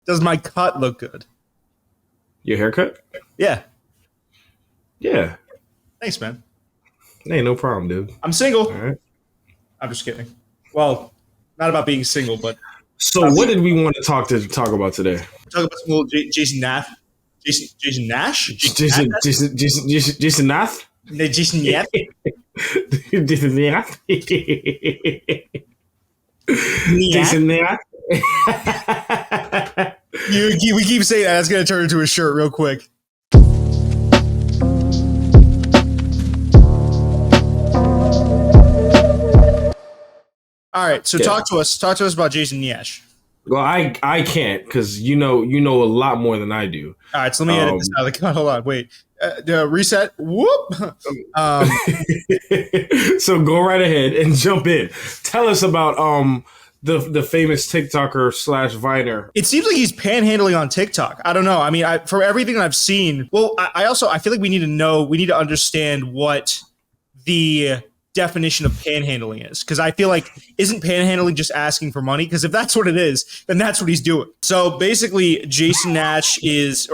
Does my cut look good? Your haircut? Yeah. Yeah. Thanks, man. Hey, no problem, dude. I'm single. All right. I'm just kidding. Well, not about being single, but So, what did we want to talk about today? talk about some little Jason Nash. Jason Nash? Jason Nath? No, Jason Nash? Jason Nath? Jason Nath? We keep saying that. That's going to turn into a shirt real quick. All right, so talk to us about Jason Nash. Well, I can't because you know a lot more than I do. All right, so let me edit this out of the cut. Hold on, wait. Reset. Whoop. So go right ahead and jump in. Tell us about the famous TikToker / Viner. It seems like he's panhandling on TikTok. I don't know. I mean, for everything that I've seen. Well, I feel like we need to understand what the definition of panhandling is, because I feel like, isn't panhandling just asking for money? Because if that's what it is, then that's what he's doing. So basically, Jason Nash is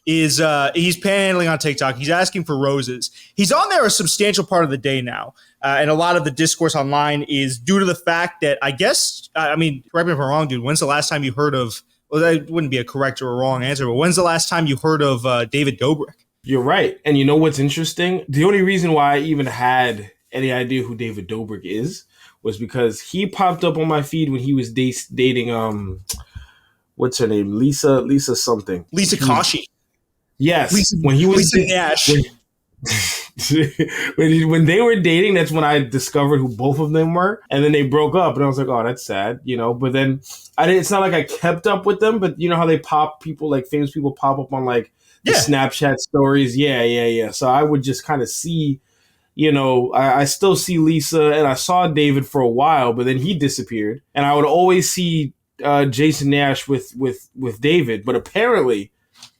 he's panhandling on TikTok. He's asking for roses. He's on there a substantial part of the day now. And a lot of the discourse online is due to the fact that, I guess, correct me if I'm wrong, dude, when's the last time you heard of, well, that wouldn't be a correct or a wrong answer, but when's the last time you heard of David Dobrik? You're right. And you know what's interesting? The only reason why I even had any idea who David Dobrik is was because he popped up on my feed when he was dating, what's her name? Lisa something. Lisa Koshy. Yes. When he was Lisa Nash. When they were dating, that's when I discovered who both of them were, and then they broke up, and I was like, "Oh, that's sad," But then it's not like I kept up with them, but you know how they pop people, like famous people, pop up on like the Snapchat stories. Yeah. So I would just kind of see, I still see Lisa, and I saw David for a while, but then he disappeared, and I would always see Jason Nash with David, but apparently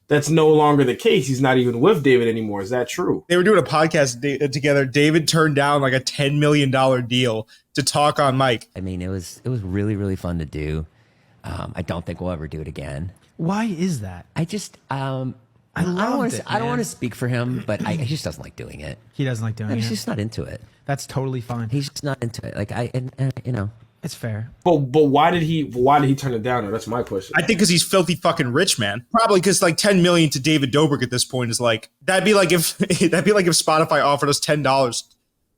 that's no longer the case. He's not even with David anymore. Is that true? They were doing a podcast together. David turned down like a $10 million deal to talk on mic. I mean, it was really, really fun to do. I don't think we'll ever do it again. Why is that? I just, I don't want to speak for him, but he just doesn't like doing it. He doesn't like doing it. He's just not into it. That's totally fine. He's just not into it. Like It's fair. But why did he turn it down? That's my question. I think because he's filthy fucking rich, man. Probably because like $10 million to David Dobrik at this point is like, that'd be like if Spotify offered us $10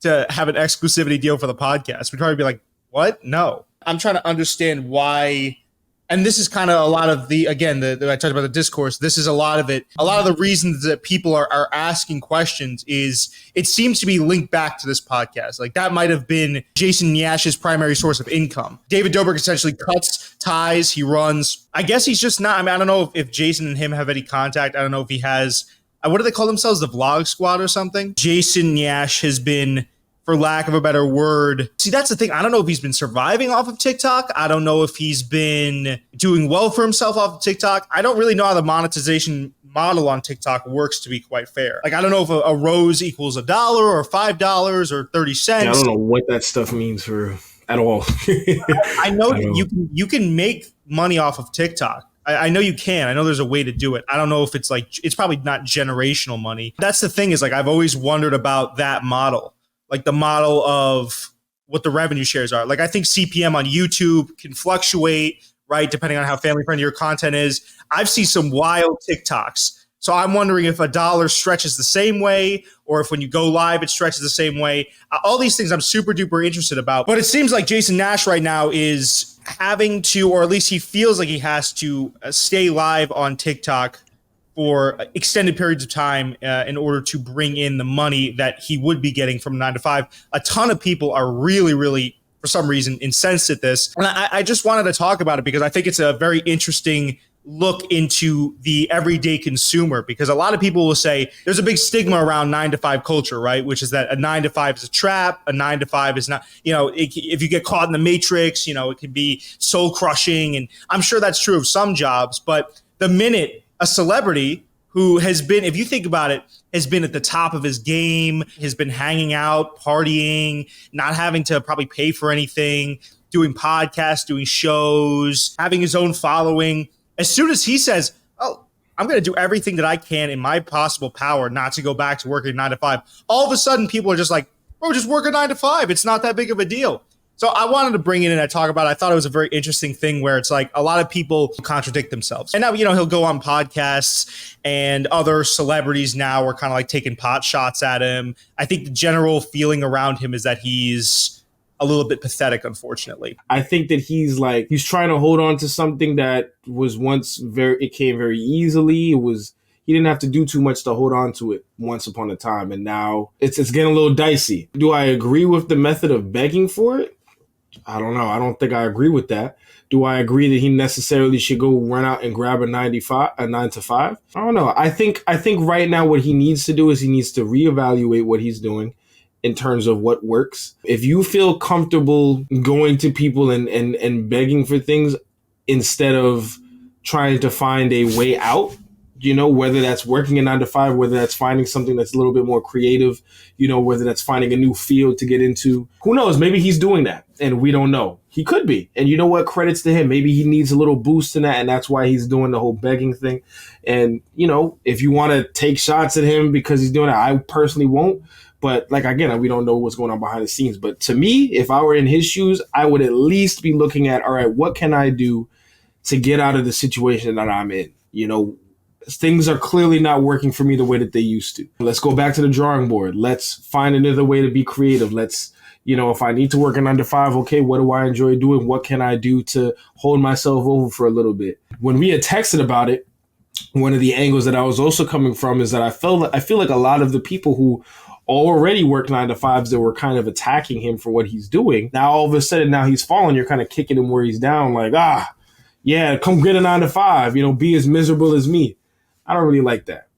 to have an exclusivity deal for the podcast. We'd probably be like, what? No. I'm trying to understand why. And this is kind of a lot of I talked about the discourse. This is a lot of it. A lot of the reasons that people are asking questions is it seems to be linked back to this podcast. Like that might have been Jason Nash's primary source of income. David Dobrik essentially cuts ties. He runs. I guess he's just not. I mean, I don't know if Jason and him have any contact. I don't know if he has. What do they call themselves? The Vlog Squad or something? Jason Nash has been, for lack of a better word. See, that's the thing. I don't know if he's been surviving off of TikTok. I don't know if he's been doing well for himself off of TikTok. I don't really know how the monetization model on TikTok works, to be quite fair. Like, I don't know if a rose equals $1 or $5 or 30 cents. Yeah, I don't know what that stuff means at all. I know that you can make money off of TikTok. I know you can. I know there's a way to do it. I don't know if it's probably not generational money. That's the thing is, like, I've always wondered about that model. Like the model of what the revenue shares are. Like I think CPM on YouTube can fluctuate, right? Depending on how family friendly your content is. I've seen some wild TikToks. So I'm wondering if $1 stretches the same way, or if when you go live, it stretches the same way. All these things I'm super duper interested about. But it seems like Jason Nash right now is having to, or at least he feels like he has to stay live on TikTok for extended periods of time in order to bring in the money that he would be getting from 9 to 5. A ton of people are really, really, for some reason, incensed at this. And I just wanted to talk about it because I think it's a very interesting look into the everyday consumer, because a lot of people will say there's a big stigma around 9 to 5 culture, right? Which is that a 9 to 5 is a trap. A 9 to 5 is not, if you get caught in the matrix, it can be soul crushing. And I'm sure that's true of some jobs, but the minute a celebrity who has been, if you think about it, has been at the top of his game, has been hanging out, partying, not having to probably pay for anything, doing podcasts, doing shows, having his own following. As soon as he says, oh, I'm going to do everything that I can in my possible power not to go back to working 9 to 5, all of a sudden people are just like, bro, just work a 9 to 5. It's not that big of a deal. So I wanted to bring it in and talk about it. I thought it was a very interesting thing where it's like a lot of people contradict themselves. And now, he'll go on podcasts and other celebrities now are kind of like taking pot shots at him. I think the general feeling around him is that he's a little bit pathetic, unfortunately. I think that he's trying to hold on to something that was once it came very easily. He didn't have to do too much to hold on to it once upon a time. And now it's getting a little dicey. Do I agree with the method of begging for it? I don't know. I don't think I agree with that. Do I agree that he necessarily should go run out and grab a 9 to 5? I don't know. I think right now what he needs to do is he needs to reevaluate what he's doing in terms of what works. If you feel comfortable going to people and begging for things instead of trying to find a way out, whether that's working a 9 to 5, whether that's finding something that's a little bit more creative, whether that's finding a new field to get into. Who knows? Maybe he's doing that and we don't know. He could be. And you know what? Credits to him. Maybe he needs a little boost in that, and that's why he's doing the whole begging thing. And, if you want to take shots at him because he's doing it, I personally won't. But again, we don't know what's going on behind the scenes. But to me, if I were in his shoes, I would at least be looking at, all right, what can I do to get out of the situation that I'm in? Things are clearly not working for me the way that they used to. Let's go back to the drawing board. Let's find another way to be creative. Let's, if I need to work an 9 to 5, okay, what do I enjoy doing? What can I do to hold myself over for a little bit? When we had texted about it, one of the angles that I was also coming from is that I feel like a lot of the people who already work 9 to 5s that were kind of attacking him for what he's doing, now all of a sudden now he's fallen, you're kind of kicking him where he's down, like, yeah, come get a 9 to 5, be as miserable as me. I don't really like that,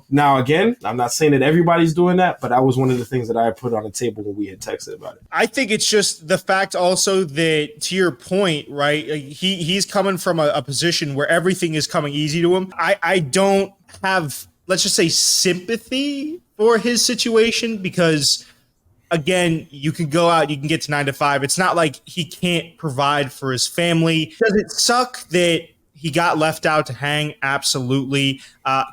Now, again, I'm not saying that everybody's doing that, but that was one of the things that I put on the table when we had texted about it. I think it's just the fact also that, to your point, right, he's coming from a position where everything is coming easy to him. I don't have, let's just say, sympathy for his situation because, again, you can go out, you can get to 9 to 5. It's not like he can't provide for his family. Does it suck that he got left out to hang? Absolutely.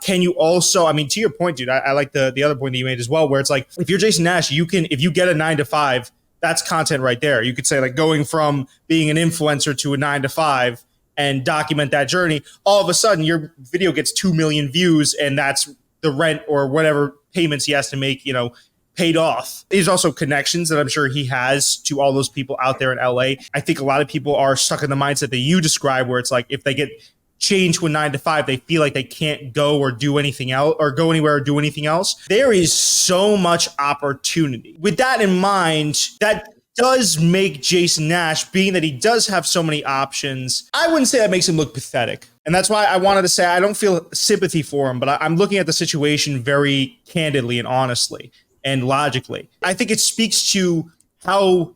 Can you also, to your point, dude, I like the other point that you made as well, where it's like, if you're Jason Nash, if you get a 9 to 5, that's content right there. You could say going from being an influencer to a 9 to 5 and document that journey. All of a sudden your video gets 2 million views and that's the rent or whatever payments he has to make, paid off. There's also connections that I'm sure he has to all those people out there in LA. I think a lot of people are stuck in the mindset that you describe where it's like if they get changed to a 9 to 5, they feel like they can't go or do anything else or go anywhere or do anything else. There is so much opportunity. With that in mind, that does make Jason Nash, being that he does have so many options, I wouldn't say that makes him look pathetic. And that's why I wanted to say I don't feel sympathy for him, but I'm looking at the situation very candidly and honestly and logically. I think it speaks to how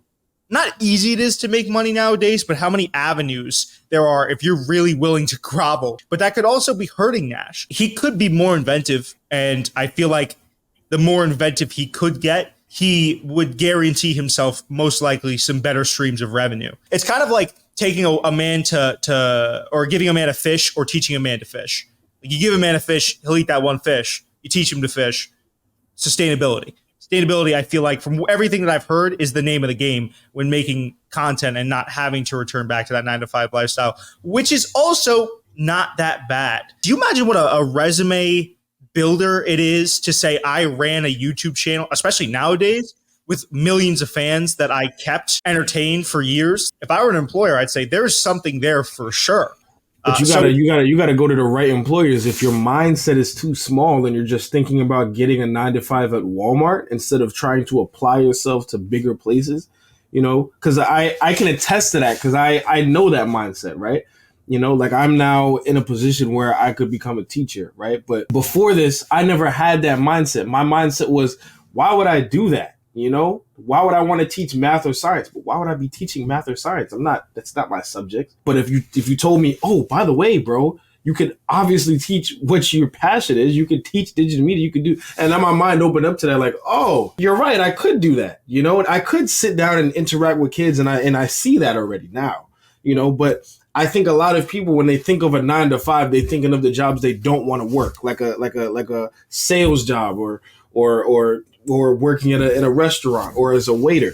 not easy it is to make money nowadays, but how many avenues there are if you're really willing to grovel. But that could also be hurting Nash. He could be more inventive, and I feel like the more inventive he could get, he would guarantee himself most likely some better streams of revenue. It's kind of like taking a man or giving a man a fish or teaching a man to fish. You give a man a fish, he'll eat that one fish. You teach him to fish. Sustainability, I feel like from everything that I've heard is the name of the game when making content and not having to return back to that 9 to 5 lifestyle, which is also not that bad. Do you imagine what a resume builder it is to say I ran a YouTube channel, especially nowadays with millions of fans that I kept entertained for years? If I were an employer, I'd say there's something there for sure. But you gotta go to the right employers. If your mindset is too small and you're just thinking about getting a 9 to 5 at Walmart instead of trying to apply yourself to bigger places, because I can attest to that because I know that mindset, right? I'm now in a position where I could become a teacher, right? But before this, I never had that mindset. My mindset was, why would I do that? Why would I want to teach math or science? But why would I be teaching math or science? That's not my subject. But if you told me, oh, by the way, bro, you could obviously teach what your passion is. You could teach digital media. You could do, and then my mind opened up to that, like, oh, you're right. I could do that. I could sit down and interact with kids, and I see that already now. But I think a lot of people, when they think of a 9 to 5, they thinking of the jobs they don't want to work, like a sales job or working in a restaurant or as a waiter.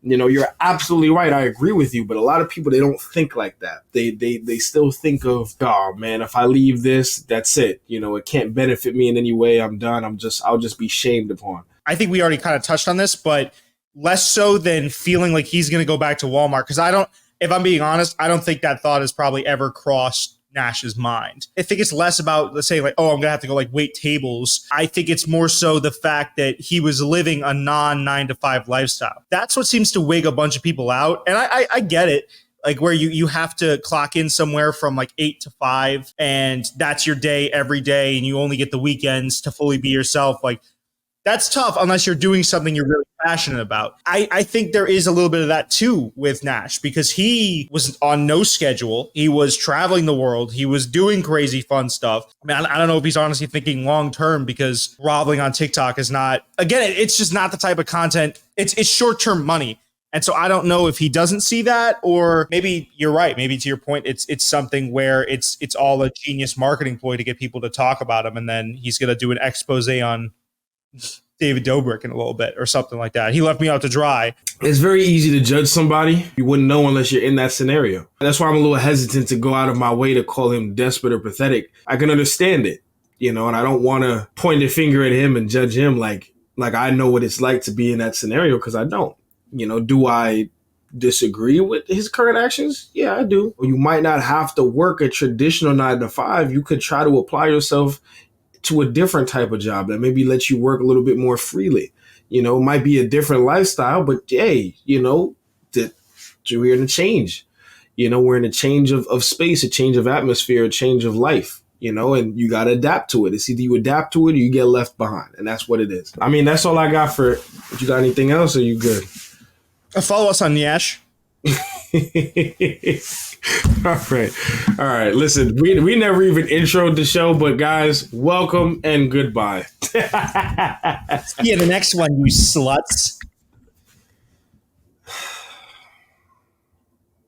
You know, you're absolutely right. I agree with you. But a lot of people, they don't think like that. They still think of, oh man, if I leave this, that's it. You know, it can't benefit me in any way. I'm done. I'll just be shamed upon. I think we already kind of touched on this, but less so than feeling like he's going to go back to Walmart. Because if I'm being honest, I don't think that thought has probably ever crossed Nash's mind. I think it's less about, let's say, like, oh, I'm gonna have to go like wait tables. I think it's more so the fact that he was living a non 9 to 5 lifestyle. That's what seems to wig a bunch of people out. And I get it. Like where you have to clock in somewhere from like 8 to 5 and that's your day every day and you only get the weekends to fully be yourself. Like that's tough unless you're doing something you're really passionate about. I think there is a little bit of that too with Nash because he was on no schedule. He was traveling the world. He was doing crazy fun stuff. I mean, I don't know if he's honestly thinking long term because groveling on TikTok is not, again, it's just not the type of content. It's short term money. And so I don't know if he doesn't see that, or maybe you're right. Maybe to your point, it's something where it's all a genius marketing ploy to get people to talk about him. And then he's going to do an expose on David Dobrik in a little bit or something like that. He left me out to dry. It's very easy to judge somebody. You wouldn't know unless you're in that scenario. That's why I'm a little hesitant to go out of my way to call him desperate or pathetic. I can understand it, you know, and I don't want to point a finger at him and judge him like I know what it's like to be in that scenario, because I don't. You know, do I disagree with his current actions? Yeah, I do. You might not have to work a traditional 9 to 5. You could try to apply yourself to a different type of job that maybe lets you work a little bit more freely. You know, it might be a different lifestyle, but hey, you know, we're in a change. You know, we're in a change of space, a change of atmosphere, a change of life, you know, and you got to adapt to it. It's either you adapt to it or you get left behind. And that's what it is. I mean, that's all I got for it. If you got anything else, or you good? Follow us on Nash. All right. Listen, we never even introed the show, but guys, welcome and goodbye. Yeah, the next one, you sluts.